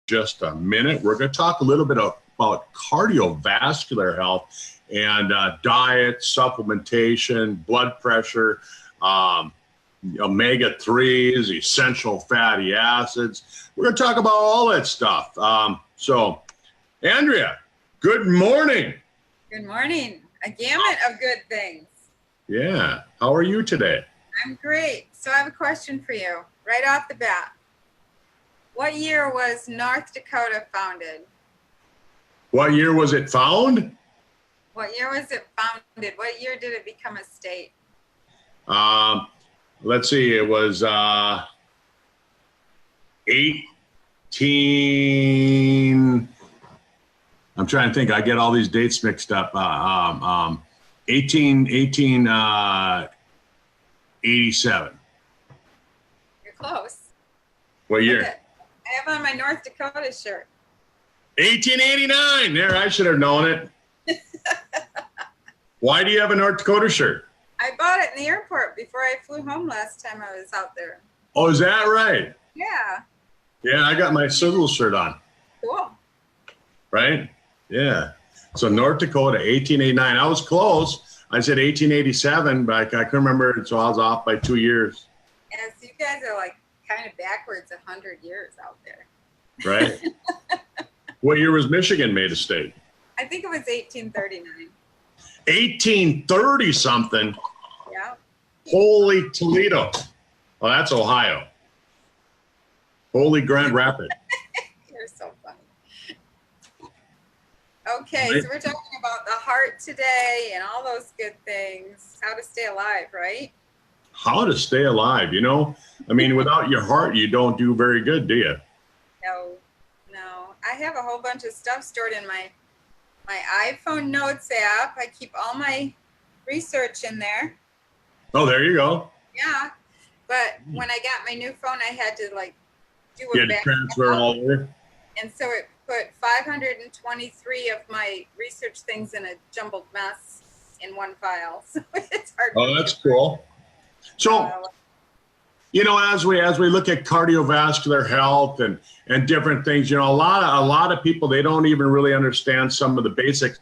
just a minute. We're going to talk a little bit about cardiovascular health and diet, supplementation, blood pressure, omega-3s, essential fatty acids. We're going to talk about all that stuff. So, Andrea, good morning. Good morning. A gamut of good things. Yeah. How are you today? I'm great. So I have a question for you right off the bat. What year was North Dakota founded? What year was it found? What year was it founded? What year did it become a state? Let's see. It was 18. I'm trying to think. I get all these dates mixed up. 1887. You're close. What year? I have on my North Dakota shirt. 1889. There, I should have known it. Why do you have a North Dakota shirt? I bought it in the airport before I flew home last time I was out there. Oh, is that right? Yeah. Yeah, I got my Sizzle shirt on. Cool. Right? Yeah. So North Dakota, 1889. I was close. I said 1887, but I couldn't remember, so I was off by 2 years. Yeah, so you guys are like kind of backwards 100 years out there. Right? What year was Michigan made a state? I think it was 1839. 1830 something. Yeah. Holy Toledo. Oh, that's Ohio. Holy Grand Rapids. You're so funny. Okay, so we're talking about the heart today and all those good things. How to stay alive, right? How to stay alive, you know? I mean, without your heart, you don't do very good, do you? No. I have a whole bunch of stuff stored in my iPhone notes app. I keep all my research in there. Oh, there you go. Yeah. But when I got my new phone, I had to like do a backup. Transfer all over. And so it put 523 of my research things in a jumbled mess in one file. So it's hard. Oh, that's cool. So, you know, as we look at cardiovascular health and different things, you know, a lot of people, they don't even really understand some of the basics.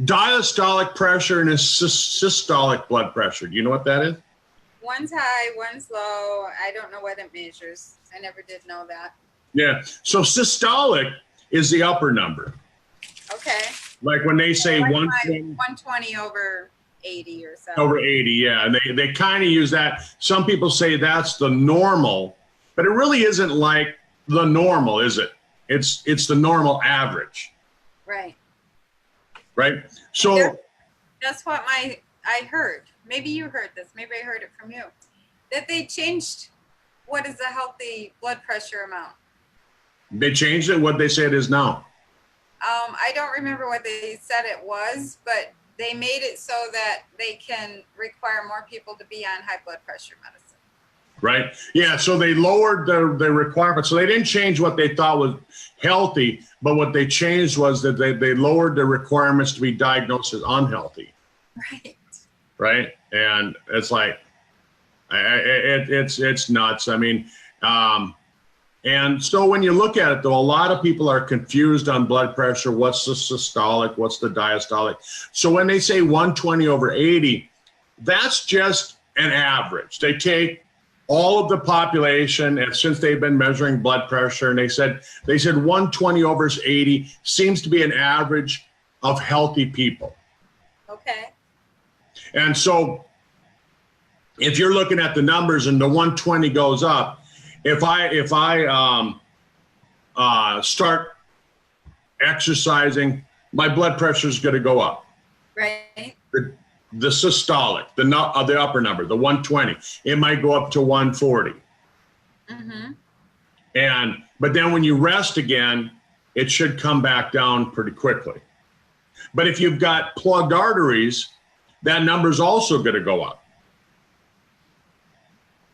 Diastolic pressure and systolic blood pressure. Do you know what that is? One's high, one's low. I don't know what it measures. I never did know that. Yeah. So systolic is the upper number. Okay. Like when they say 120 over 80 or so. Over 80, yeah. And they kind of use that. Some people say that's the normal, but it really isn't like the normal, is it? It's the normal average. Right. Right? So that's what I heard. Maybe you heard this. Maybe I heard it from you. That they changed what is a healthy blood pressure amount. They changed it, what they say it is now. I don't remember what they said it was, but they made it so that they can require more people to be on high blood pressure medicine. Right. Yeah. So they lowered the requirement. So they didn't change what they thought was healthy, but what they changed was that they lowered the requirements to be diagnosed as unhealthy. Right. Right. And it's like, it's nuts. I mean, and so when you look at it, though, a lot of people are confused on blood pressure. What's the systolic? What's the diastolic? So when they say 120 over 80, that's just an average. They take all of the population, and since they've been measuring blood pressure, and they said 120 over 80 seems to be an average of healthy people. Okay. And so if you're looking at the numbers and the 120 goes up, if I start exercising, my blood pressure is going to go up. Right. The systolic, the upper number, the 120, it might go up to 140. Mm-hmm. But then when you rest again, it should come back down pretty quickly. But if you've got plugged arteries, that number is also going to go up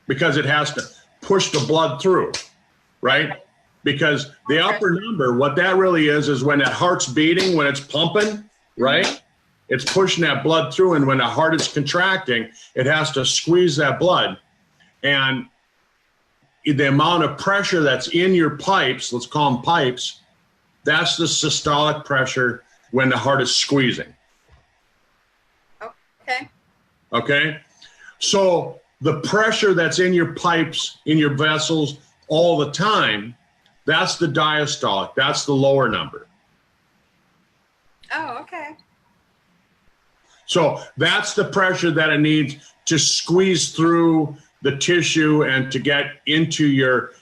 because it has to push the blood through, right? Because the upper number, what that really is when that heart's beating, when it's pumping, right? It's pushing that blood through, and when the heart is contracting, it has to squeeze that blood. And the amount of pressure that's in your pipes, let's call them pipes, that's the systolic pressure when the heart is squeezing. Okay. Okay? So the pressure that's in your pipes, in your vessels all the time, that's the diastolic. That's the lower number. Oh, okay. So that's the pressure that it needs to squeeze through the tissue and to get into your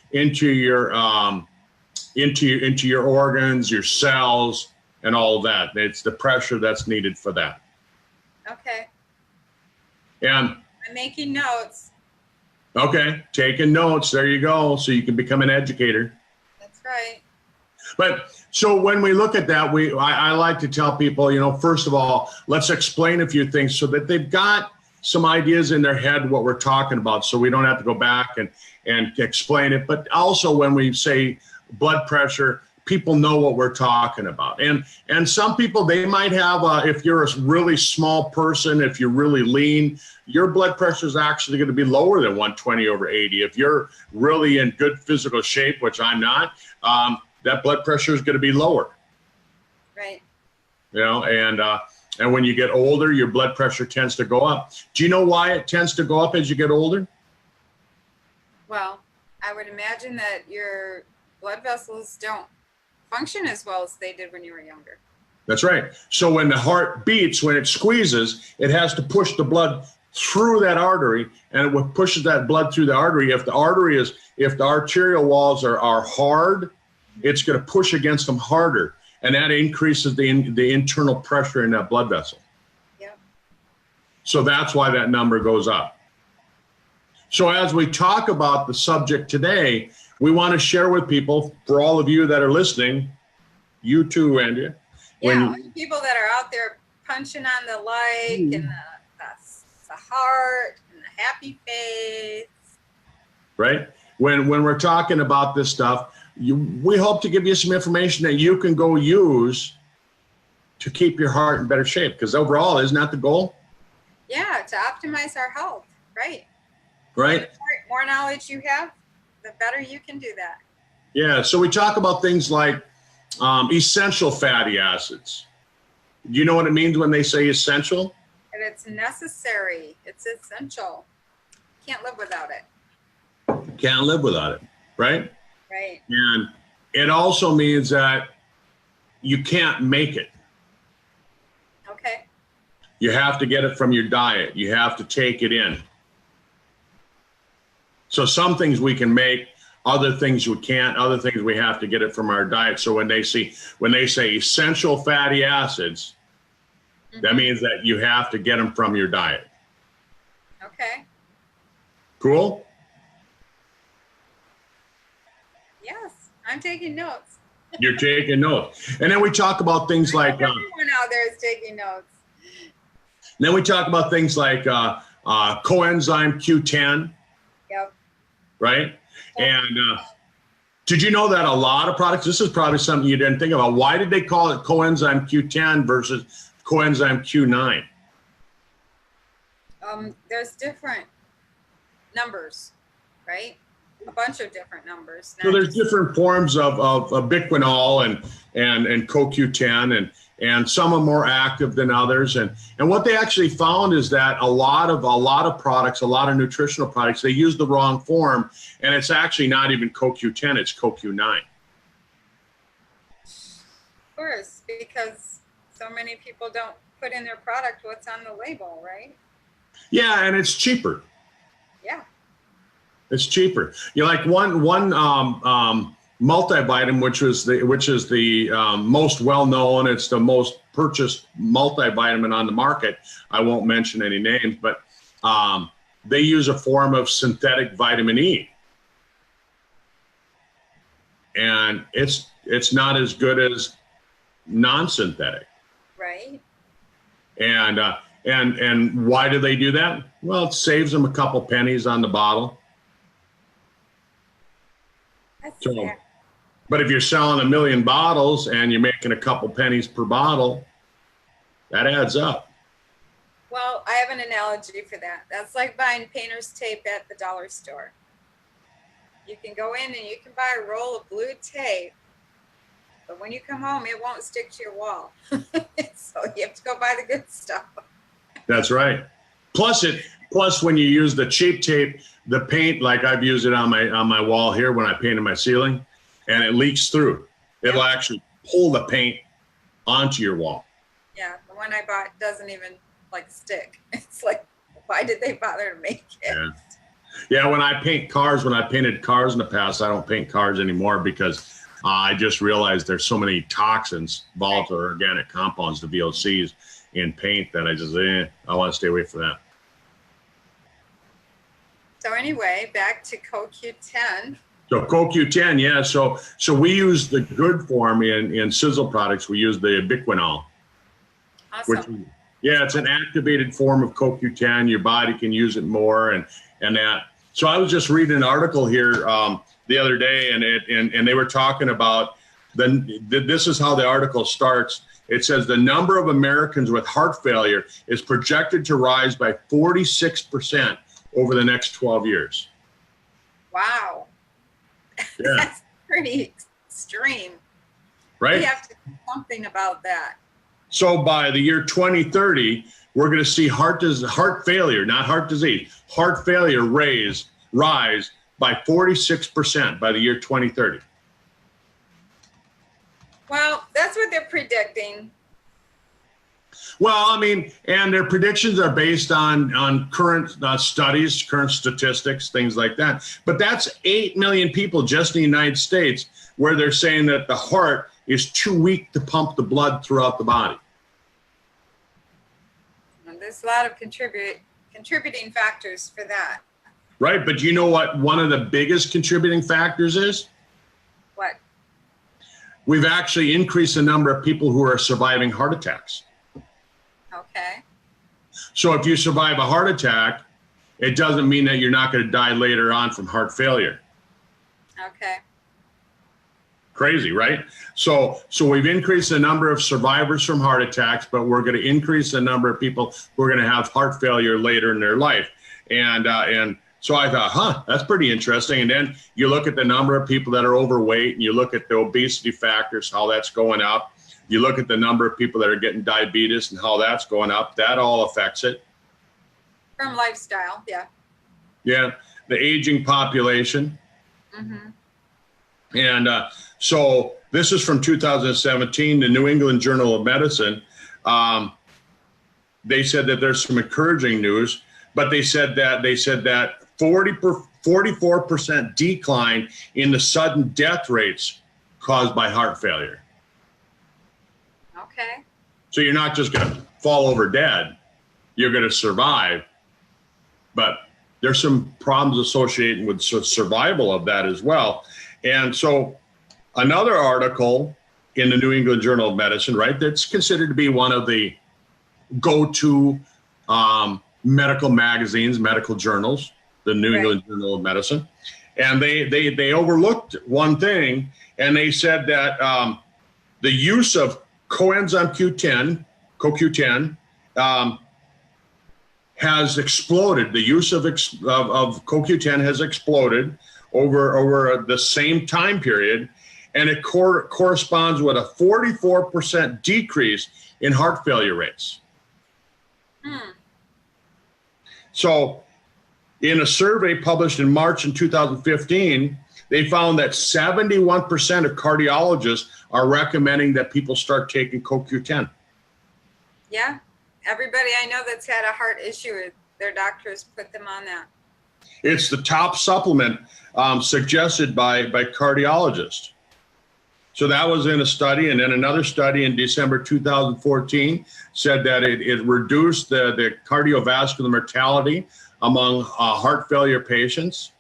organs, your cells, and all of that. It's the pressure that's needed for that. Okay. And I'm making notes. okay, taking notes. There you go. So you can become an educator. That's right. But so when we look at that, I like to tell people, you know, first of all, let's explain a few things so that they've got some ideas in their head what we're talking about, so we don't have to go back and explain it. But also when we say blood pressure, people know what we're talking about. And some people, they might have, if you're a really small person, if you're really lean, your blood pressure is actually going to be lower than 120/80. If you're really in good physical shape, which I'm not, that blood pressure is going to be lower. Right. You know, and when you get older, your blood pressure tends to go up. Do you know why it tends to go up as you get older? Well, I would imagine that your blood vessels don't function as well as they did when you were younger. That's right. So when the heart beats, when it squeezes, it has to push the blood through that artery, and it pushes that blood through the artery. If the arterial walls are hard, it's going to push against them harder, and that increases the internal pressure in that blood vessel. Yep. So that's why that number goes up. So as we talk about the subject today, we want to share with people, for all of you that are listening, you too, Andrea. Yeah, people that are out there punching on the like and the heart and the happy face. Right? When we're talking about this stuff, we hope to give you some information that you can go use to keep your heart in better shape, because overall, isn't that the goal? Yeah, to optimize our health, right? Right? The more knowledge you have, the better you can do that. Yeah, so we talk about things like essential fatty acids. Do you know what it means when they say essential? And it's necessary. It's essential. Can't live without it. Can't live without it, right? Right. And it also means that you can't make it. Okay. You have to get it from your diet. You have to take it in. So some things we can make, other things we can't, other things we have to get it from our diet. So when they say essential fatty acids, that means that you have to get them from your diet. Okay. Cool? Yes, I'm taking notes. You're taking notes. And then we talk about things like everyone out there is taking notes. then we talk about things like coenzyme Q10. Yep. Right? And did you know that a lot of products, this is probably something you didn't think about, why did they call it coenzyme Q10 versus coenzyme Q9? There's different numbers, right? A bunch of different numbers. So there's different forms of ubiquinol and CoQ10, and some are more active than others. And what they actually found is that a lot of products, a lot of nutritional products, they use the wrong form, and it's actually not even CoQ10, it's CoQ9. Of course, because so many people don't put in their product what's on the label, right? Yeah, and it's cheaper. Yeah. It's cheaper. You like one multivitamin, which is the most well-known. It's the most purchased multivitamin on the market. I won't mention any names, but they use a form of synthetic vitamin E, and it's not as good as non-synthetic. Right. And why do they do that? Well, it saves them a couple pennies on the bottle. So, but if you're selling 1 million bottles and you're making a couple pennies per bottle, that adds up. Well, I have an analogy for that. That's like buying painter's tape at the dollar store. You can go in and you can buy a roll of blue tape, but when you come home, it won't stick to your wall. So you have to go buy the good stuff. That's right. Plus when you use the cheap tape, the paint, like I've used it on my wall here when I painted my ceiling, and it leaks through. It'll actually pull the paint onto your wall. Yeah, the one I bought doesn't even like stick. It's like, why did they bother to make it? Yeah, when I painted cars in the past, I don't paint cars anymore because I just realized there's so many toxins, volatile organic compounds, the VOCs, in paint that I just, I want to stay away from that. So anyway, back to CoQ10. So CoQ10, yeah. So we use the good form in Sizzle products. We use the ubiquinol. Awesome. It's an activated form of CoQ10. Your body can use it more, and that. So I was just reading an article here the other day, and they were talking about this is how the article starts. It says the number of Americans with heart failure is projected to rise by 46% over the next 12 years. Wow. Yeah. That's pretty extreme. Right? We have to do something about that. So by the year 2030, we're going to see heart failure, not heart disease, heart failure rise by 46% by the year 2030. Well, that's what they're predicting. Well, I mean, and their predictions are based on current studies, current statistics, things like that. But that's 8 million people just in the United States where they're saying that the heart is too weak to pump the blood throughout the body. And there's a lot of contributing factors for that. Right, but you know what one of the biggest contributing factors is? What? We've actually increased the number of people who are surviving heart attacks. Okay. So if you survive a heart attack, it doesn't mean that you're not going to die later on from heart failure. Okay. Crazy, right? So we've increased the number of survivors from heart attacks, but we're going to increase the number of people who are going to have heart failure later in their life. And so I thought, that's pretty interesting. And then you look at the number of people that are overweight, and you look at the obesity factors, how that's going up. You look at the number of people that are getting diabetes and how that's going up. That all affects it. From lifestyle, yeah. Yeah, the aging population. Mm-hmm. And so this is from 2017, the New England Journal of Medicine. They said that there's some encouraging news, but they said that 44% decline in the sudden death rates caused by heart failure. Okay. So you're not just going to fall over dead. You're going to survive. But there's some problems associated with survival of that as well. And so another article in the New England Journal of Medicine, right, that's considered to be one of the go-to medical magazines, medical journals, the New England Journal of Medicine. And they overlooked one thing, and they said that the use of coenzyme CoQ10 has exploded. The use of CoQ10 has exploded over the same time period, and it corresponds with a 44% decrease in heart failure rates. So in a survey published in March in 2015, they found that 71% of cardiologists are recommending that people start taking CoQ10. Yeah. Everybody I know that's had a heart issue, their doctors put them on that. It's the top supplement suggested by cardiologists. So that was in a study, and then another study in December 2014 said that it reduced the cardiovascular mortality among heart failure patients.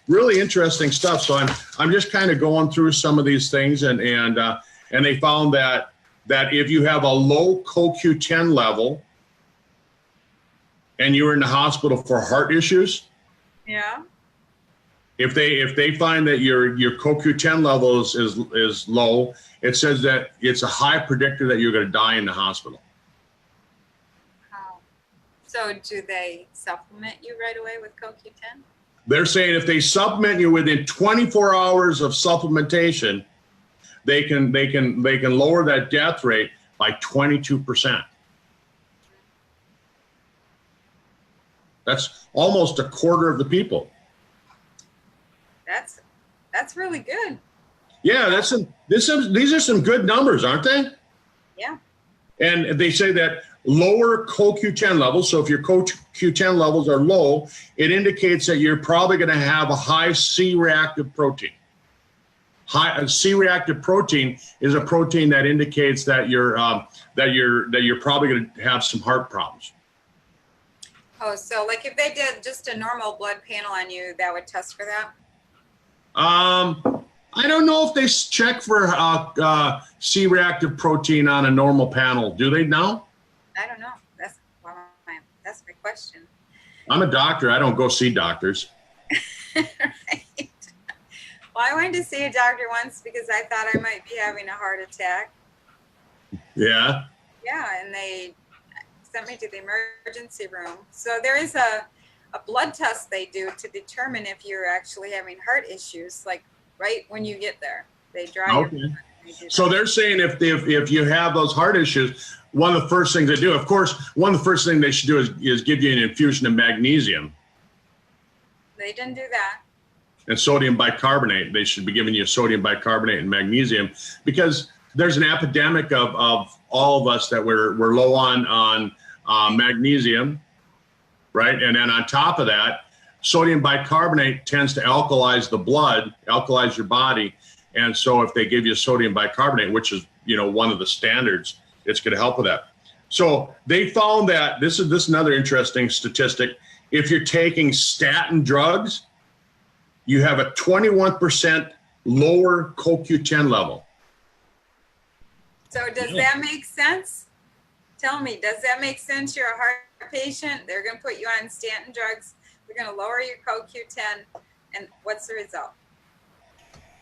Really interesting stuff. So I'm just kind of going through some of these things, and they found that if you have a low CoQ10 level and you're in the hospital for heart issues, yeah. If they find that your CoQ10 levels is low, it says that it's a high predictor that you're going to die in the hospital. Wow. So do they supplement you right away with CoQ10? They're saying if they supplement you within 24 hours of supplementation, they can lower that death rate by 22%. That's almost a quarter of the people. That's really good. Yeah, these are some good numbers, aren't they? Yeah. And they say that lower CoQ10 levels, so if your CoQ10 levels are low, it indicates that you're probably going to have a high C-reactive protein. C-reactive protein is a protein that indicates that you're probably going to have some heart problems. Oh, so like if they did just a normal blood panel on you, that would test for that? I don't know if they check for C-reactive protein on a normal panel. Do they now? I don't know. That's my question. I'm a doctor. I don't go see doctors. Right. Well, I went to see a doctor once because I thought I might be having a heart attack. Yeah. Yeah, and they sent me to the emergency room. So there is a blood test they do to determine if you're actually having heart issues, like right when you get there. They draw your blood. So they're saying if you have those heart issues, one of the first things they do, of course, one of the first things they should do is give you an infusion of magnesium. They didn't do that. And sodium bicarbonate. They should be giving you sodium bicarbonate and magnesium, because there's an epidemic of all of us that we're low on magnesium, right? And then on top of that, sodium bicarbonate tends to alkalize the blood, alkalize your body. And so if they give you sodium bicarbonate, which is, one of the standards, it's going to help with that. So they found that this is another interesting statistic. If you're taking statin drugs, you have a 21% lower CoQ10 level. So does that make sense? Tell me, does that make sense? You're a heart patient. They're going to put you on statin drugs. They're going to lower your CoQ10. And what's the result?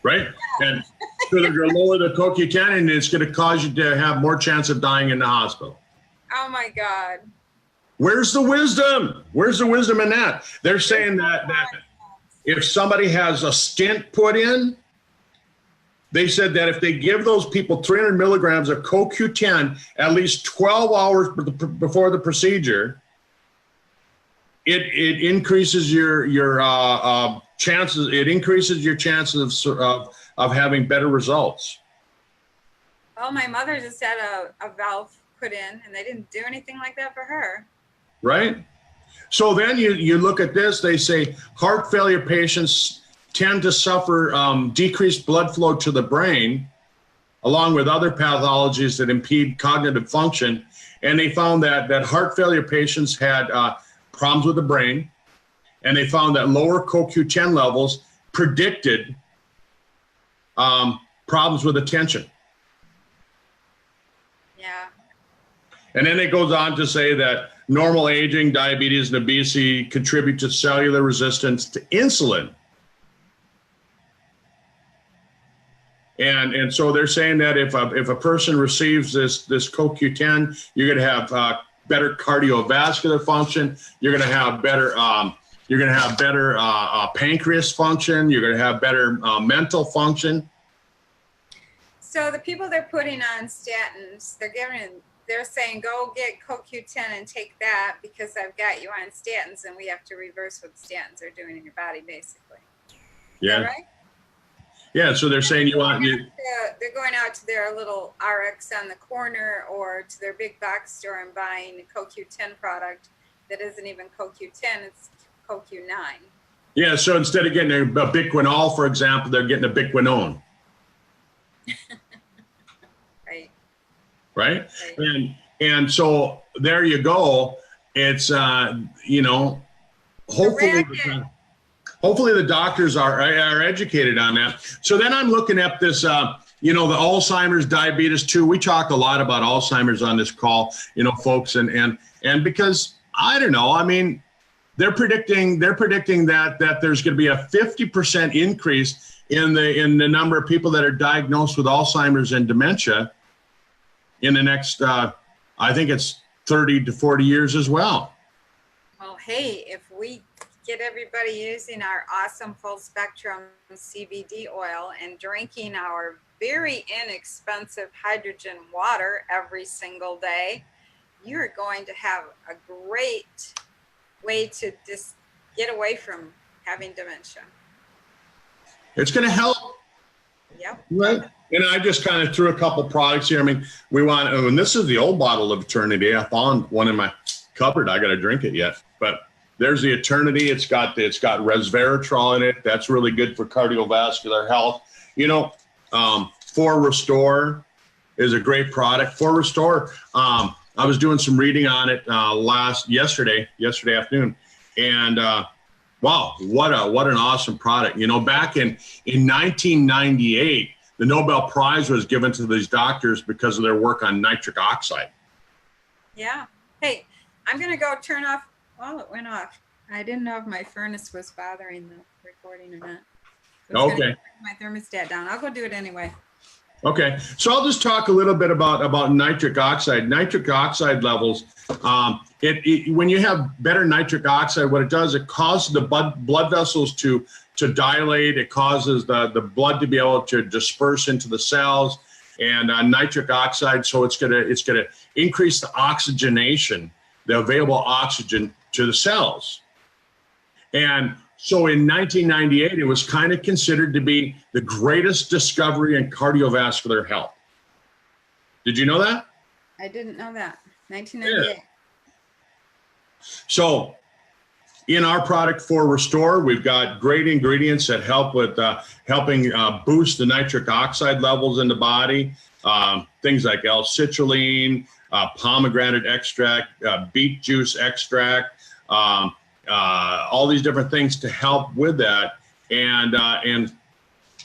Right. And so they're going to lower the CoQ10, and it's going to cause you to have more chance of dying in the hospital. Oh, my God. Where's the wisdom? Where's the wisdom in that? They're saying that if somebody has a stent put in, they said that if they give those people 300 milligrams of CoQ10 at least 12 hours before the procedure, it increases your chances. It increases your chances of having better results. Well, my mother just had a valve put in, and they didn't do anything like that for her. Right. So then you look at this. They say heart failure patients tend to suffer decreased blood flow to the brain, along with other pathologies that impede cognitive function. And they found that heart failure patients had problems with the brain, and they found that lower CoQ10 levels predicted problems with attention. Yeah. And then it goes on to say that normal aging, diabetes, and obesity contribute to cellular resistance to insulin. And so they're saying that if a person receives this CoQ10, you're going to have better cardiovascular function. You're going to have better pancreas function. You're going to have better mental function. So the people they're putting on statins, they're saying go get CoQ10 and take that because I've got you on statins, and we have to reverse what statins are doing in your body, basically. Yeah. Is that right? Yeah, so they're saying they're going out to their little RX on the corner or to their big box store and buying a CoQ10 product that isn't even CoQ10, it's CoQ9. Yeah, so instead of getting a biquinol, for example, they're getting a biquinone. Right? And so there you go. It's hopefully the doctors are educated on that. So then I'm looking at this, the Alzheimer's, diabetes too. We talk a lot about Alzheimer's on this call, folks, and because I don't know, I mean, they're predicting that there's going to be a 50% increase in the number of people that are diagnosed with Alzheimer's and dementia in the next, I think it's 30 to 40 years as well. Well, hey, if we get everybody using our awesome full spectrum CBD oil and drinking our very inexpensive hydrogen water every single day, you're going to have a great way to just get away from having dementia. It's going to help. Yep. Right. And I just kind of threw a couple products here. I mean, and this is the old bottle of Eternity. I found one in my cupboard. I got to drink it yet, but there's the Eternity. It's got resveratrol in it. That's really good for cardiovascular health. You know, For Restore is a great product. For Restore, I was doing some reading on it yesterday afternoon, and wow, what an awesome product. You know, back in 1998, the Nobel Prize was given to these doctors because of their work on nitric oxide. Yeah. Hey, I'm going to go turn off. Oh, it went off. I didn't know if my furnace was bothering the recording or not. So okay. My thermostat down. I'll go do it anyway. Okay. So I'll just talk a little bit about nitric oxide. Nitric oxide levels, when you have better nitric oxide, what it does, it causes the blood vessels to dilate. It causes the blood to be able to disperse into the cells, and nitric oxide. So it's gonna increase the oxygenation, the available oxygen to the cells. And so in 1998, it was kind of considered to be the greatest discovery in cardiovascular health. Did you know that? I didn't know that. 1998. Yeah. So in our product For Restore, we've got great ingredients that help with helping boost the nitric oxide levels in the body. Things like L-citrulline, pomegranate extract, beet juice extract, all these different things to help with that, and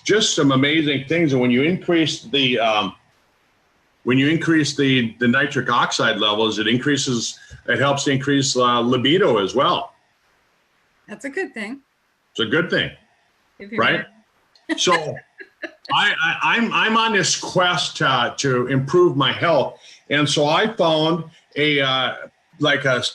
just some amazing things. And when you increase the nitric oxide levels, it helps to increase libido as well. That's a good thing. It's a good thing, right? So I'm on this quest to improve my health, and so I found a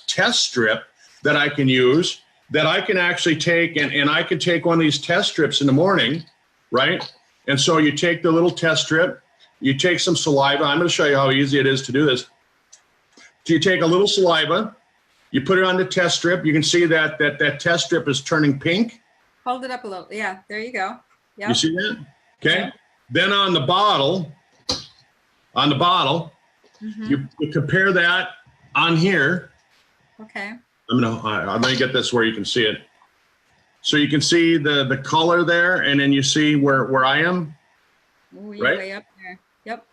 test strip that I can use, that I can actually take, and I can take one of these test strips in the morning, right? And so you take the little test strip, you take some saliva. I'm going to show you how easy it is to do this. So you take a little saliva, you put it on the test strip. You can see that test strip is turning pink. Hold it up a little. Yeah, there you go. Yep. You see that? Okay. Yep. Then on the bottle, you compare that on here. Okay. I'm gonna get this where you can see it. So you can see the color there, and then you see where I am. Ooh, you're right? Way up there. Yep.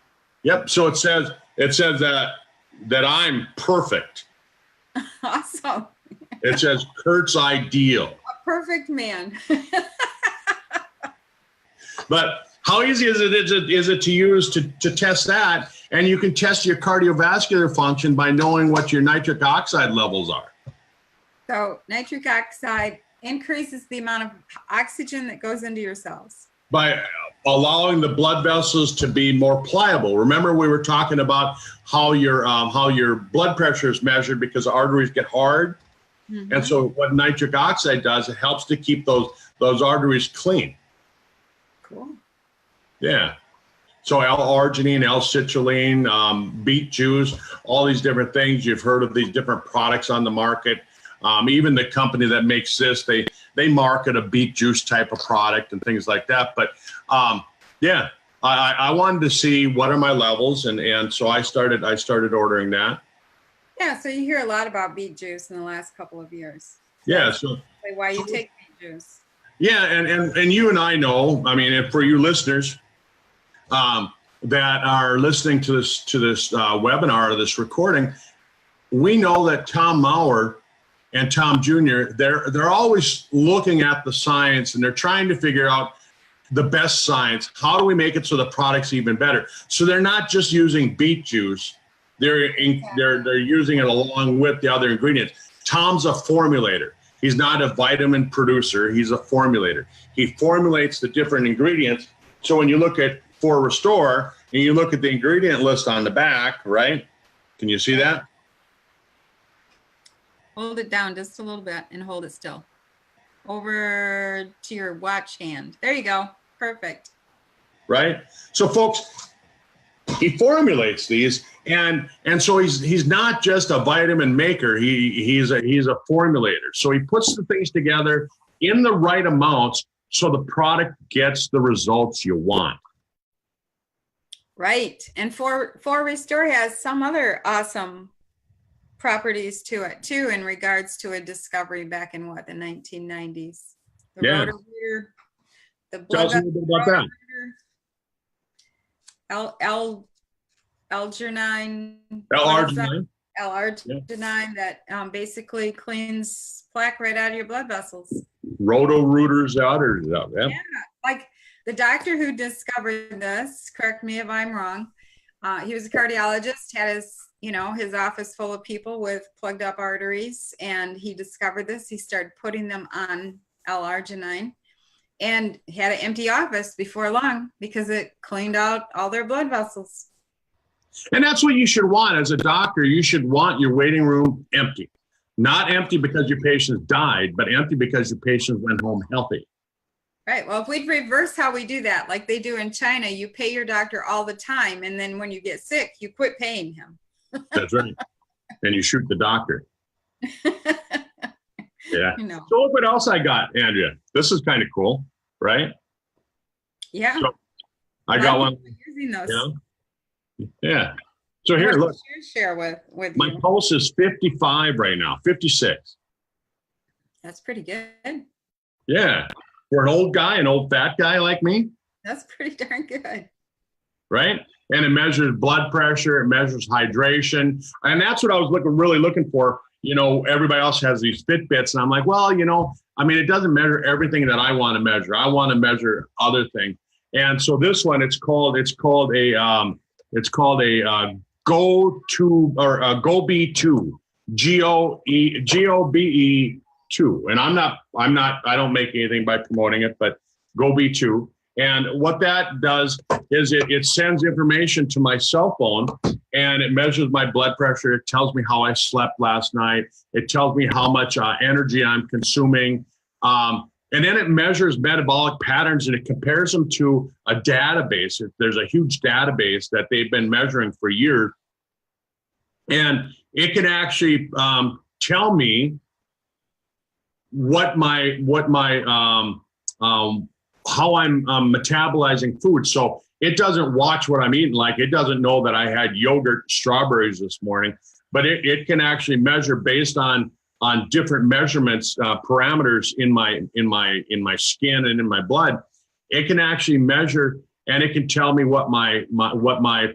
Yep. So it says that I'm perfect. Awesome. It says Kurt's ideal. A perfect man. But how easy is it to use to test that? And you can test your cardiovascular function by knowing what your nitric oxide levels are. So nitric oxide increases the amount of oxygen that goes into your cells. By allowing the blood vessels to be more pliable. Remember, we were talking about how your blood pressure is measured because arteries get hard. Mm-hmm. And so what nitric oxide does, it helps to keep those arteries clean. Cool. Yeah. So L-arginine, L-citrulline, beet juice, all these different things. You've heard of these different products on the market. Even the company that makes this, they market a beet juice type of product and things like that. But yeah, I wanted to see what are my levels, and so I started ordering that. Yeah, so you hear a lot about beet juice in the last couple of years. Yeah, so why you take beet juice? Yeah, and you and I know. I mean, and for you listeners that are listening to this webinar or this recording, we know that Tom Maurer and Tom Jr., they're always looking at the science, and they're trying to figure out the best science. How do we make it so the product's even better? So they're not just using beet juice. They're using it along with the other ingredients. Tom's a formulator. He's not a vitamin producer. He's a formulator. He formulates the different ingredients. So when you look at For Restore and you look at the ingredient list on the back, right? Can you see that? Hold it down just a little bit and hold it still. over to your watch hand. There you go. Perfect. Right. So folks, he formulates these, and so he's not just a vitamin maker. He's a formulator. So he puts the things together in the right amounts so the product gets the results you want. Right. And for Restore has some other awesome properties to it too, in regards to a discovery back in what, the 1990s. The Yeah. rotor, the Tell blood us a little bit about that. L-arginine. L-arginine. L-arginine that basically cleans plaque right out of your blood vessels. Roto-rooters out. Yeah. Yeah, like the doctor who discovered this, correct me if I'm wrong, he was a cardiologist, had his office full of people with plugged up arteries, and he discovered this. He started putting them on L-arginine and had an empty office before long because it cleaned out all their blood vessels. And that's what you should want as a doctor. You should want your waiting room empty. Not empty because your patients died, but empty because your patients went home healthy. Right. Well, if we'd reverse how we do that, like they do in China, you pay your doctor all the time, and then when you get sick, you quit paying him. That's right. And you shoot the doctor. Yeah. You know. So look what else I got, Andrea. This is kind of cool, right? Yeah. So I got one. Using those. Yeah. So here, look. Share with my you. pulse is 55 right now, 56. That's pretty good. Yeah. For an old guy, an old fat guy like me. That's pretty darn good. Right? And it measures blood pressure, it measures hydration. And that's what I was really looking for. Everybody else has these Fitbits, and I'm like, well, it doesn't measure everything that I want to measure. I want to measure other things. And so this one, it's called a GoB2, GOBE2. And I don't make anything by promoting it, but GoB2. And what that does is it sends information to my cell phone, and it measures my blood pressure. It tells me how I slept last night. It tells me how much energy I'm consuming. And then it measures metabolic patterns, and it compares them to a database. There's a huge database that they've been measuring for years. And it can actually tell me how I'm metabolizing food. So it doesn't watch what I'm eating. Like, it doesn't know that I had yogurt, strawberries this morning, but it can actually measure based on different measurements, parameters in my skin and in my blood. It can actually measure, and it can tell me what my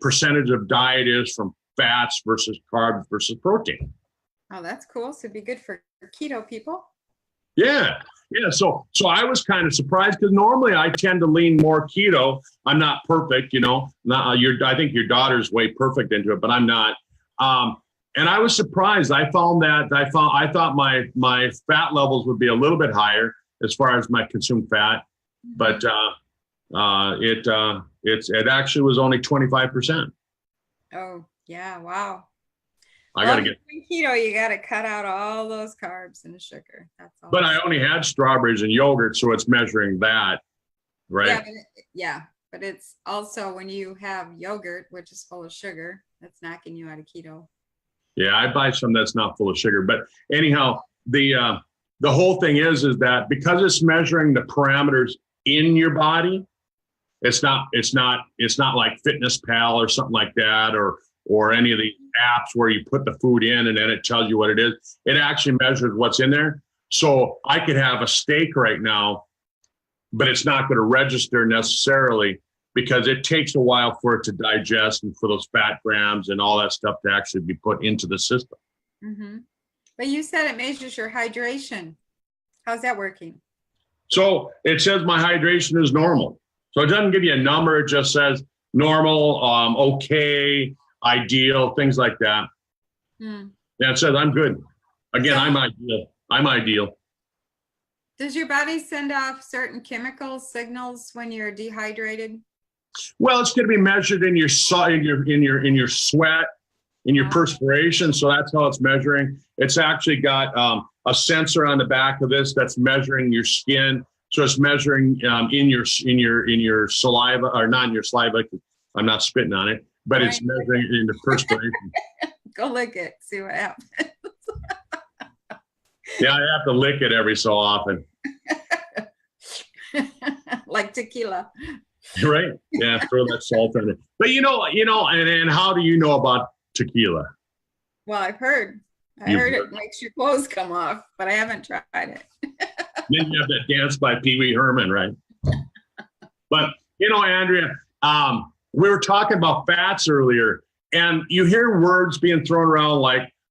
percentage of diet is from fats versus carbs versus protein. Oh, that's cool. So it'd be good for keto people. Yeah. So I was kind of surprised, because normally I tend to lean more keto. I'm not perfect, I think your daughter's way perfect into it, but I'm not. And I was surprised. I thought my fat levels would be a little bit higher as far as my consumed fat, but it actually was only 25%. Oh yeah, wow. I gotta get keto. You gotta cut out all those carbs and sugar. That's all. But I only had strawberries and yogurt, so it's measuring that, right? Yeah, but it's also when you have yogurt, which is full of sugar, that's knocking you out of keto. Yeah, I buy some that's not full of sugar. But anyhow, the whole thing is that because it's measuring the parameters in your body, it's not like Fitness Pal or something like that, or any of the apps where you put the food in and then it tells you what it is. It actually measures what's in there. So I could have a steak right now, but it's not going to register necessarily, because it takes a while for it to digest and for those fat grams and all that stuff to actually be put into the system. Mm-hmm. But you said it measures your hydration. How's that working? So it says my hydration is normal. So it doesn't give you a number. It just says normal, okay, ideal, things like that. Yeah, it says I'm good. Again, I'm ideal. Does your body send off certain chemical signals when you're dehydrated? Well, it's going to be measured in your sweat, in your perspiration. So that's how it's measuring. It's actually got a sensor on the back of this that's measuring your skin. So it's measuring in your saliva, or not in your saliva. I'm not spitting on it, but it's measuring it in the perspiration. Go lick it, see what happens. Yeah, I have to lick it every so often. Like tequila. Right? Yeah, throw that salt in it. But and how do you know about tequila? Well, I've heard. I heard it makes your clothes come off, but I haven't tried it. Then you have that dance by Pee Wee Herman, right? But Andrea, we were talking about fats earlier, and you hear words being thrown around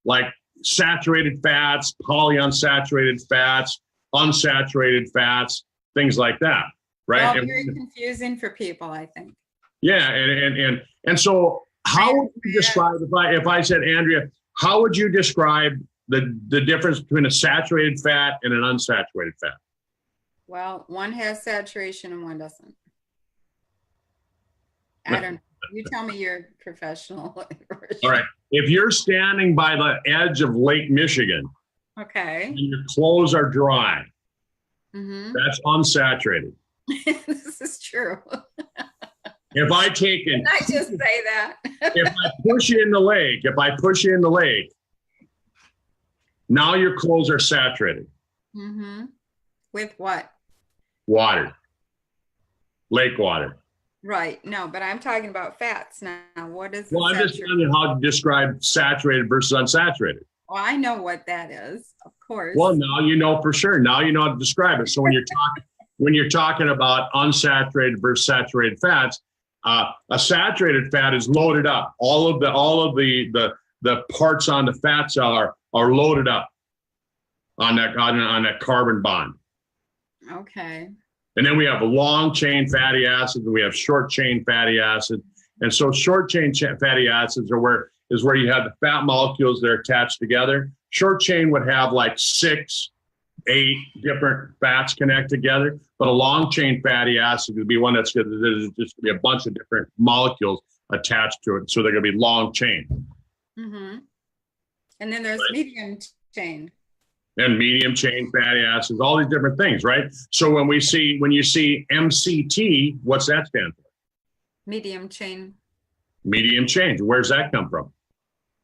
like saturated fats, polyunsaturated fats, unsaturated fats, things like that, right? Well, very confusing for people, I think. Yeah, and so how would you describe, if I said, Andrea, how would you describe the difference between a saturated fat and an unsaturated fat? Well, one has saturation and one doesn't. I don't know. You tell me, you're professional. All right. If you're standing by the edge of Lake Michigan, okay, and your clothes are dry, that's unsaturated. This is true. If I take it, I just say that. if I push you in the lake, now your clothes are saturated. With what? Water. Lake water. Right. No, but I'm talking about fats now. What is? Well, I'm just telling you how to describe saturated versus unsaturated. Well, I know what that is, of course. Well, now you know for sure. Now you know how to describe it. So when you're talking about unsaturated versus saturated fats, a saturated fat is loaded up. All of the parts on the fat cell are loaded up on that carbon bond. Okay. And then we have long chain fatty acids, and we have short chain fatty acids. And so short chain fatty acids where you have the fat molecules that are attached together. Short chain would have like 6, 8 different fats connect together, but a long chain fatty acid would be one that's just going to be a bunch of different molecules attached to it. So they're going to be long chain. And then there's medium chain. And medium chain fatty acids, all these different things, right? So when you see MCT, what's that stand for? Medium chain. Medium chain. Where's that come from?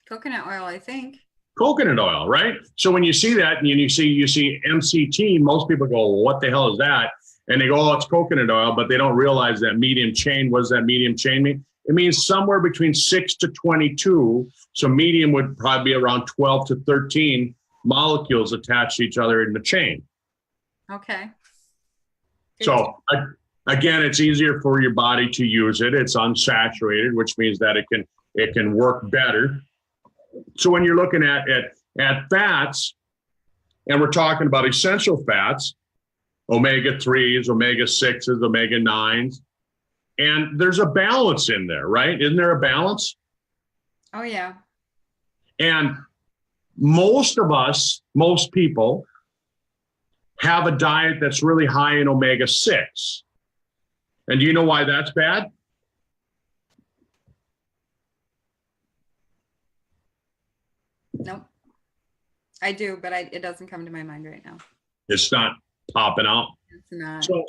Coconut oil, I think. Coconut oil, right? So when you see that and you see MCT, most people go, well, what the hell is that? And they go, oh, it's coconut oil, but they don't realize that medium chain. What does that medium chain mean? It means somewhere between 6 to 22. So medium would probably be around 12 to 13 molecules attached to each other in the chain. Okay. So again, it's easier for your body to use it. It's unsaturated, which means that it can work better. So when you're looking at fats, and we're talking about essential fats, omega-3s, omega-6s, omega-9s, and there's a balance in there, right? Isn't there a balance? Oh, yeah. And most people have a diet that's really high in omega-6. And do you know why that's bad? Nope. I do, but it doesn't come to my mind right now. It's not popping out. It's not. So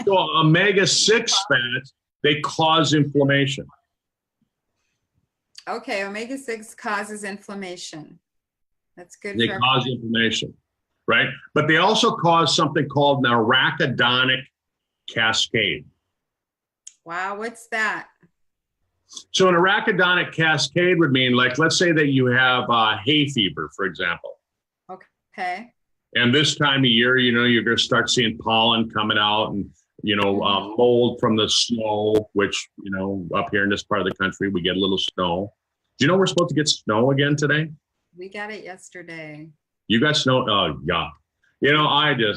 omega-6 fats, they cause inflammation. Okay, omega-6 causes inflammation. That's good. They cause inflammation, right? But they also cause something called an arachidonic cascade. Wow, what's that? So an arachidonic cascade would mean, like, let's say that you have hay fever, for example. Okay. And this time of year, you're going to start seeing pollen coming out and, mold from the snow, which, up here in this part of the country, we get a little snow. Do you know we're supposed to get snow again today? We got it yesterday. You got snow? Oh, yeah.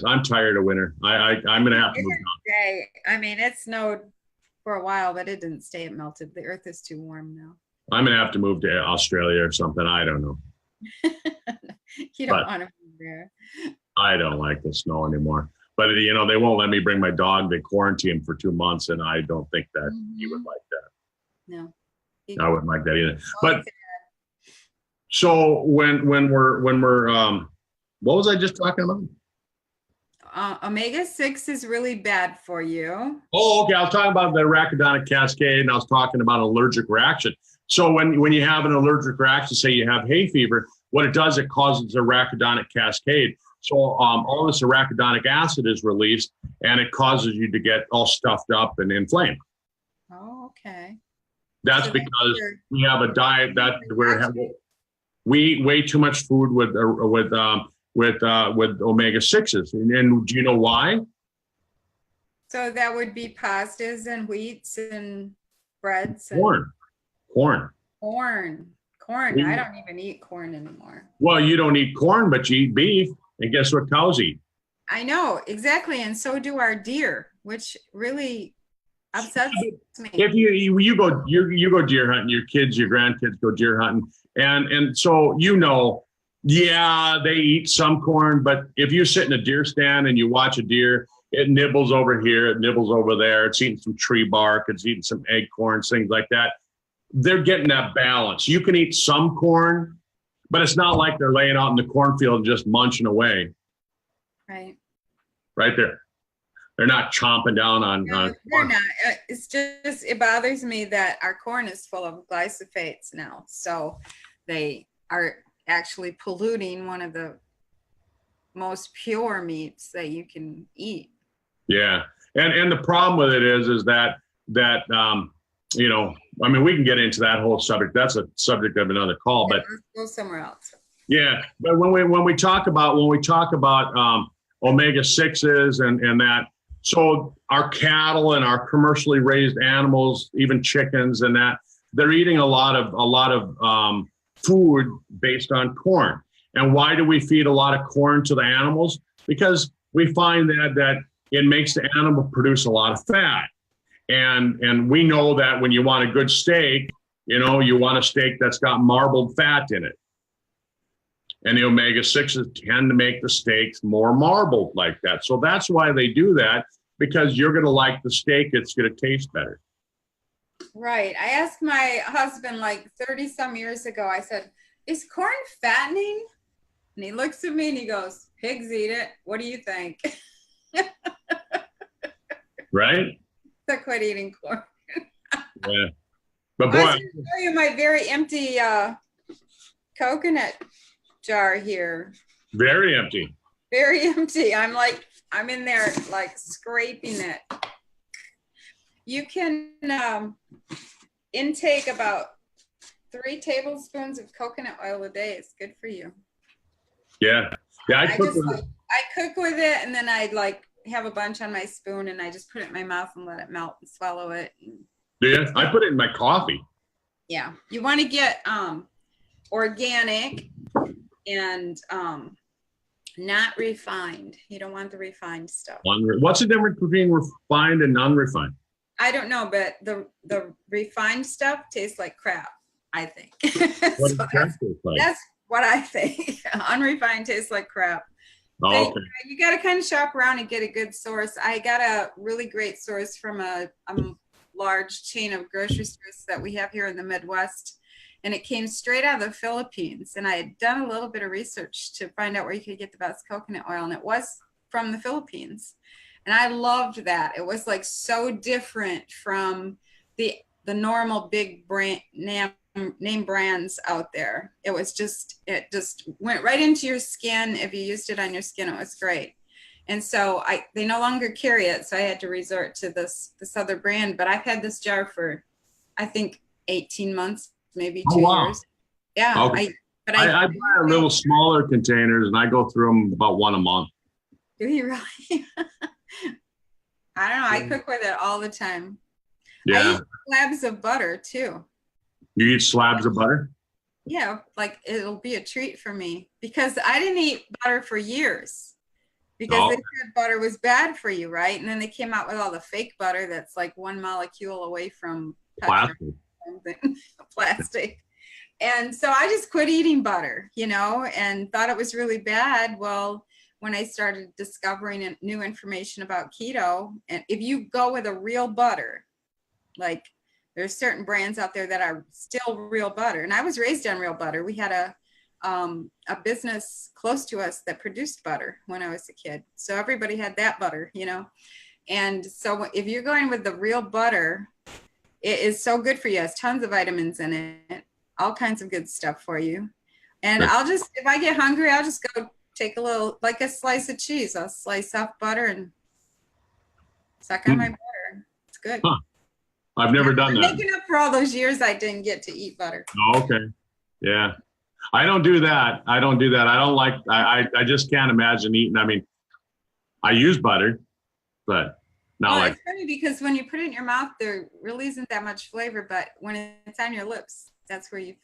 I'm tired of winter. I'm going to have to move on. I mean, it snowed for a while, but it didn't stay. It melted. The earth is too warm now. I'm going to have to move to Australia or something. I don't know. You don't want to move there. I don't like the snow anymore. But, they won't let me bring my dog. They quarantine for 2 months, and I don't think that he would like that. No. I wouldn't like that either. But so when we're What was I just talking about? Omega-6 is really bad for you. Oh, okay. I was talking about the arachidonic cascade, and I was talking about allergic reaction. So when you have an allergic reaction, say you have hay fever, what it does, it causes arachidonic cascade. So all this arachidonic acid is released, and it causes you to get all stuffed up and inflamed. Oh, okay. That's So because we have a diet that we eat way too much food with omega-6s. And do you know why? So that would be pastas and wheats and breads and Corn. I don't even eat corn anymore. Well, you don't eat corn, but you eat beef. And guess what cows eat? I know, exactly. And so do our deer, which really upsets me. If you go deer hunting, your kids, your grandkids go deer hunting. And so, yeah, they eat some corn, but if you sit in a deer stand and you watch a deer, it nibbles over here, it nibbles over there, it's eating some tree bark, it's eating some acorns, things like that. They're getting that balance. You can eat some corn, but it's not like they're laying out in the cornfield and just munching away. Right. Right there. They're not chomping down on. No, they're not. It's just, it bothers me that our corn is full of glyphosates now. So they are actually polluting one of the most pure meats that you can eat. Yeah. And the problem with it is that I mean, we can get into that whole subject. That's a subject of another call, but let's go somewhere else. Yeah. But when we talk about omega-6s and that, so our cattle and our commercially raised animals, even chickens and that, they're eating a lot of food based on corn. And why do we feed a lot of corn to the animals? Because we find that it makes the animal produce a lot of fat. And we know that when you want a good steak, you want a steak that's got marbled fat in it. And the omega-6s tend to make the steaks more marbled like that. So that's why they do that, because you're going to like the steak. It's going to taste better. Right. I asked my husband like 30 some years ago, I said, is corn fattening? And he looks at me and he goes, pigs eat it. What do you think? Right? So quit eating corn. Yeah. But boy, I was going to show you my very empty coconut jar here. Very empty. Very empty. I'm in there like scraping it. You can intake about 3 tablespoons of coconut oil a day. It's good for you. Yeah. Yeah. I cook with it, and then I have a bunch on my spoon, and I just put it in my mouth and let it melt and swallow it. Yeah. I put it in my coffee. Yeah. You want to get organic and not refined. You don't want the refined stuff. What's the difference between refined and unrefined? I don't know, but the refined stuff tastes like crap, I think. What does that taste like? That's what I think. Unrefined tastes like crap. Oh, okay. You got to kind of shop around and get a good source. I got a really great source from a large chain of grocery stores that we have here in the Midwest. And it came straight out of the Philippines. And I had done a little bit of research to find out where you could get the best coconut oil. And it was from the Philippines. And I loved that. It was like so different from the normal big brand name brands out there. It just went right into your skin. If you used it on your skin, it was great. And so they no longer carry it. So I had to resort to this other brand. But I've had this jar for, I think, 18 months. Maybe 2 years. Yeah. Okay. I buy a little smaller containers, and I go through them about one a month. Do you really? I don't know. I cook with it all the time. Yeah. I eat slabs of butter too. You eat slabs of butter? Yeah, it'll be a treat for me because I didn't eat butter for years because they said butter was bad for you, right? And then they came out with all the fake butter that's like one molecule away from plastic. And so I just quit eating butter, and thought it was really bad. Well, when I started discovering new information about keto, and if you go with a real butter, there's certain brands out there that are still real butter. And I was raised on real butter. We had a business close to us that produced butter when I was a kid. So everybody had that butter, you know. And so if you're going with the real butter, it is so good for you. It has tons of vitamins in it, all kinds of good stuff for you. And I'll just, if I get hungry, I'll just go take a little, like a slice of cheese. I'll slice off butter and suck on my butter. It's good. Huh. I've never done that. Making up for all those years I didn't get to eat butter. Oh, okay. Yeah. I don't do that. I don't do that. I don't like, I just can't imagine eating. I mean, I use butter, but not like. It's funny because when you put it in your mouth, there really isn't that much flavor, but when it's on your lips, that's where you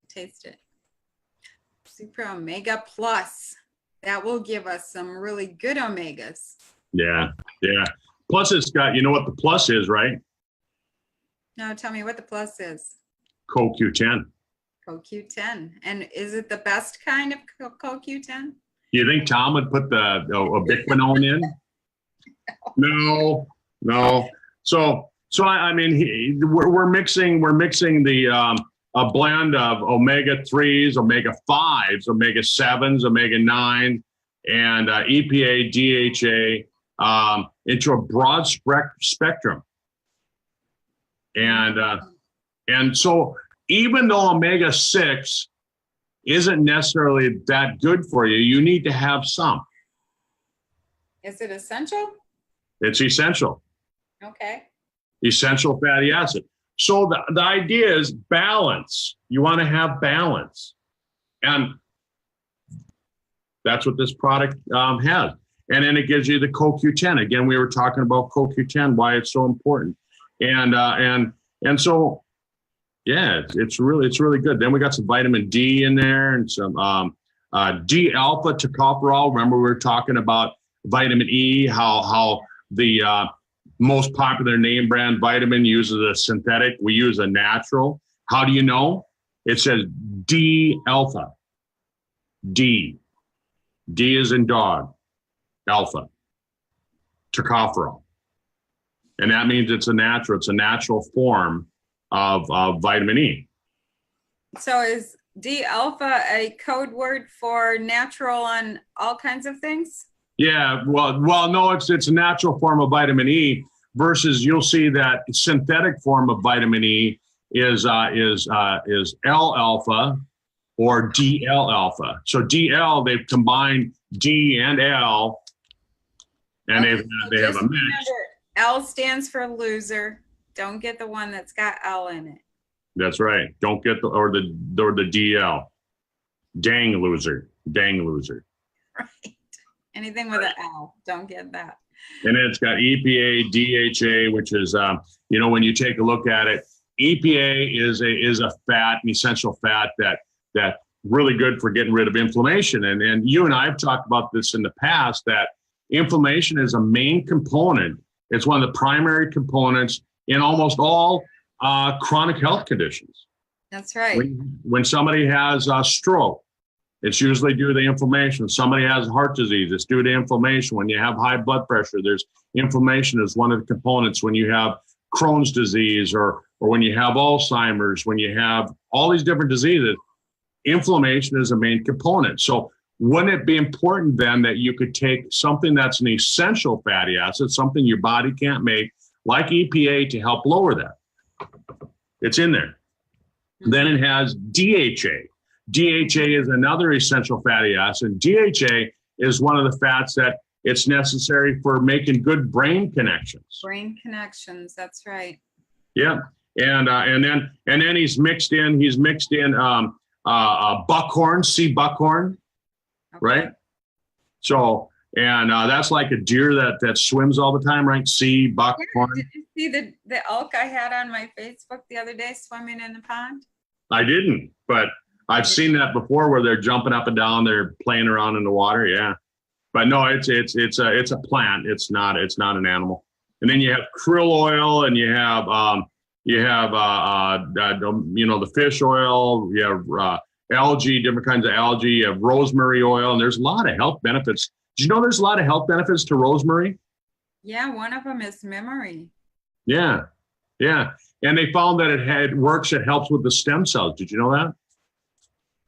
taste it. Super Omega Plus. That will give us some really good omegas. Yeah. Yeah. Plus it's got, you know what the plus is, right? No, tell me what the plus is. CoQ10. CoQ10. And is it the best kind of CoQ10? You think Tom would put the ubiquinone in? No. So I mean, we're mixing the a blend of omega-3s, omega-5s, omega-7s, omega-9, and EPA, DHA into a broad spectrum. And so even though omega-6 isn't necessarily that good for you, you need to have some. Is it essential? It's essential. Okay. Essential fatty acid. So the idea is balance. You want to have balance. And that's what this product has. And then it gives you the CoQ10. Again, we were talking about CoQ10, why it's so important. And so, yeah, it's really good. Then we got some vitamin D in there and some D-alpha tocopherol. Remember we were talking about vitamin E, how the most popular name brand vitamin uses a synthetic. We use a natural. How do you know? It says D-alpha. D. D is in dog. Alpha. Tocopherol. And that means it's a natural form of vitamin E. So is D-alpha a code word for natural on all kinds of things? Yeah, well, no, it's a natural form of vitamin E versus you'll see that synthetic form of vitamin E is L-alpha or DL-alpha. So DL, they've combined D and L, and they have a mix. Remember, L stands for loser. Don't get the one that's got L in it. That's right. Don't get the DL. Dang loser. Right. Anything with an L, don't get that. And then it's got EPA, DHA, which is, when you take a look at it, EPA is a fat, an essential fat that really good for getting rid of inflammation. And you and I have talked about this in the past, that inflammation is a main component. It's one of the primary components in almost all chronic health conditions. That's right. When somebody has a stroke, it's usually due to the inflammation. Somebody has heart disease, it's due to inflammation. When you have high blood pressure, there's inflammation as one of the components. When you have Crohn's disease or when you have Alzheimer's, when you have all these different diseases, inflammation is a main component. So wouldn't it be important then that you could take something that's an essential fatty acid, something your body can't make, like EPA, to help lower that? It's in there. Then it has DHA. DHA is another essential fatty acid. DHA is one of the fats that it's necessary for making good brain connections. Brain connections, that's right. Yeah, and then he's mixed in buckhorn, sea buckhorn, okay. Right? So that's like a deer that swims all the time, right? Sea buckhorn. Yeah, did you see the elk I had on my Facebook the other day swimming in the pond? I didn't, but I've seen that before where they're jumping up and down, they're playing around in the water. Yeah, but no, it's a plant. It's not an animal. And then you have krill oil, and you have the fish oil. You have algae, different kinds of algae. You have rosemary oil, and there's a lot of health benefits. Did you know there's a lot of health benefits to rosemary? Yeah, one of them is memory. Yeah, and they found that it helps with the stem cells. Did you know that?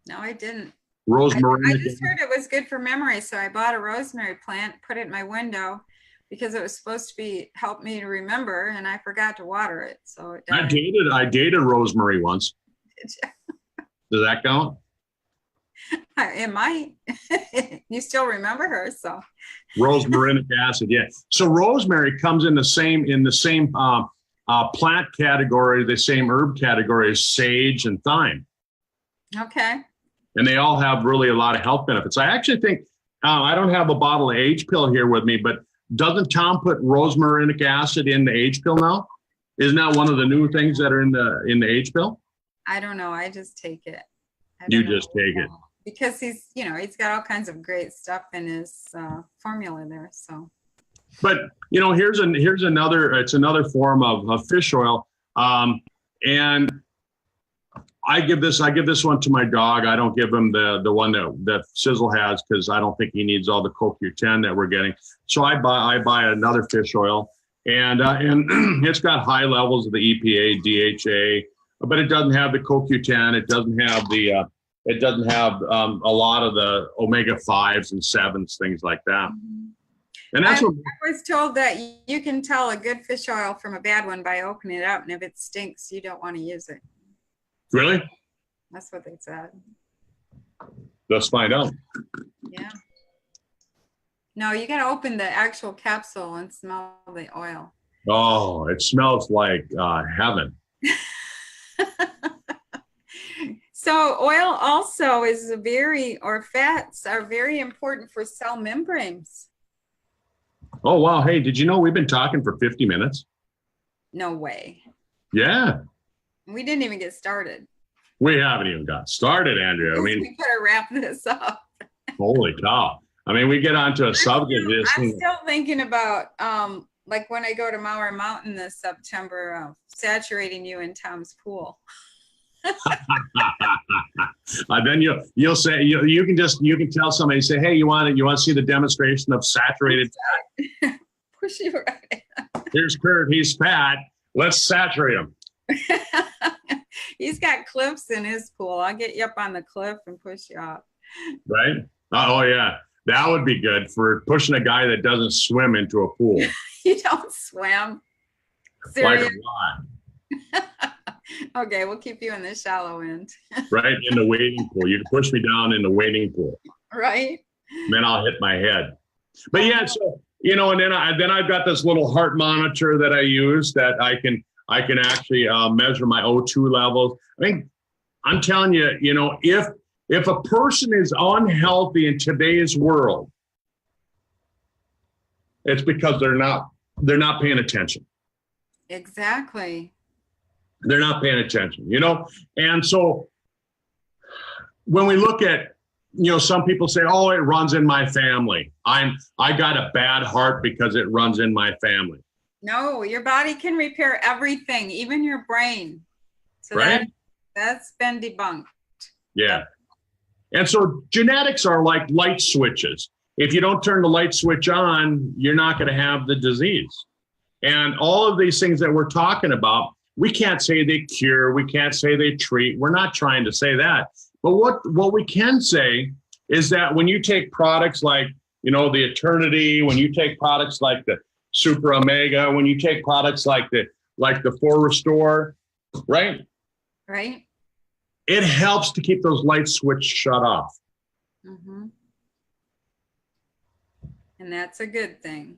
No, I didn't. Rosemary. I just heard it was good for memory, so I bought a rosemary plant, put it in my window because it was supposed to be help me to remember, and I forgot to water it, so it died. I dated rosemary once. Does that count? It might. You still remember her, so. Rosmarinic acid, yeah. So rosemary comes in the same plant category, the same herb category as sage and thyme. Okay. And they all have really a lot of health benefits. I actually think, I don't have a bottle of H pill here with me, but doesn't Tom put rosmarinic acid in the H pill now? Isn't that one of the new things that are in the H pill? I don't know. I just take it. You just take it. Because he's got all kinds of great stuff in his formula there. So. But here's another. It's another form of fish oil, and I give this one to my dog. I don't give him the one that Sizzle has because I don't think he needs all the CoQ10 that we're getting. So I buy another fish oil, and it's got high levels of the EPA, DHA, but it doesn't have the CoQ10. It doesn't have a lot of the omega-5s and 7s, things like that. And that's I was told that you can tell a good fish oil from a bad one by opening it up, and if it stinks, you don't want to use it. Really? That's what they said. Let's find out. Yeah. No, you got to open the actual capsule and smell the oil. Oh, it smells like heaven. So oil also is fats are very important for cell membranes. Oh, wow. Hey, did you know we've been talking for 50 minutes? No way. Yeah. We didn't even get started. We haven't even got started, Andrea. I mean, we better wrap this up. Holy cow. I mean, we get onto a subject. I'm still thinking about, like when I go to Mauer Mountain this September, saturating you in Tom's pool. Then you'll say you can tell somebody, say, hey, you want to see the demonstration of saturated fat? Push you right. Here's Kurt. He's fat. Let's saturate him. He's got cliffs in his pool. I'll get you up on the cliff and push you up. Right? Oh yeah, that would be good for pushing a guy that doesn't swim into a pool. You don't swim. Like a lot. Okay, we'll keep you in the shallow end. Right in the wading pool. You can push me down in the wading pool. Right. Then I'll hit my head. But yeah, so and then I've got this little heart monitor that I use that I can actually measure my O2 levels. I mean, I'm telling you, if a person is unhealthy in today's world, it's because they're not paying attention. Exactly. They're not paying attention, And so when we look at, some people say, oh, it runs in my family. I got a bad heart because it runs in my family. No, your body can repair everything, even your brain. So right? That's been debunked. Yeah. And so genetics are like light switches. If you don't turn the light switch on, you're not going to have the disease. And all of these things that we're talking about, we can't say they cure. We can't say they treat. We're not trying to say that. But what we can say is that when you take products like, the Eternity, when you take products like the Super Omega, when you take products like the 4 Restore, right? Right. It helps to keep those light switches shut off. Mm-hmm. And that's a good thing.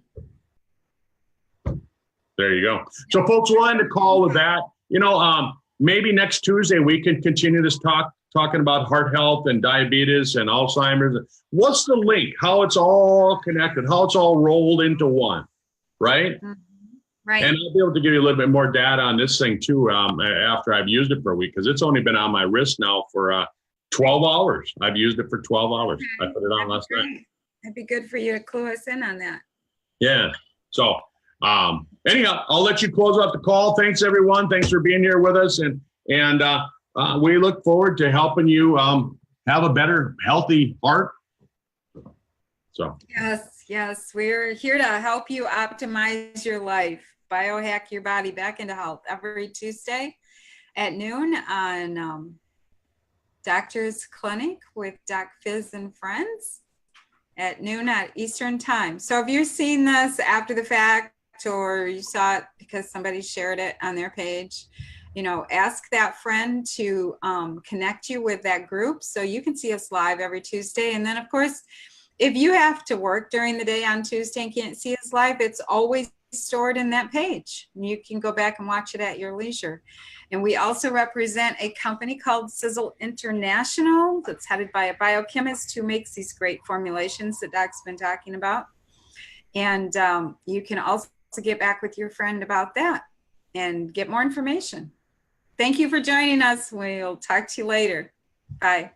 There you go. So folks, we'll end the call with that. Maybe next Tuesday we can continue this talking about heart health and diabetes and Alzheimer's. What's the link? How it's all connected, how it's all rolled into one, right? Mm-hmm. Right. And I'll be able to give you a little bit more data on this thing too after I've used it for a week, because it's only been on my wrist now for 12 hours. I've used it for 12 hours. Okay. I put it on last night. It'd be good for you to clue us in on that. Yeah. So anyhow, I'll let you close off the call. Thanks everyone. Thanks for being here with us. And we look forward to helping you have a better, healthy heart. So. Yes. We're here to help you optimize your life, biohack your body back into health every Tuesday at noon on Doctor's Clinic with Doc Fizz and Friends at noon at Eastern Time. So if you're seeing this after the fact, or you saw it because somebody shared it on their page, you know, ask that friend to connect you with that group so you can see us live every Tuesday. And then, of course, if you have to work during the day on Tuesday and can't see us live, it's always stored in that page. You can go back and watch it at your leisure. And we also represent a company called Sizzle International that's headed by a biochemist who makes these great formulations that Doc's been talking about. And you can also get back with your friend about that and get more information. Thank you for joining us. We'll talk to you later. Bye.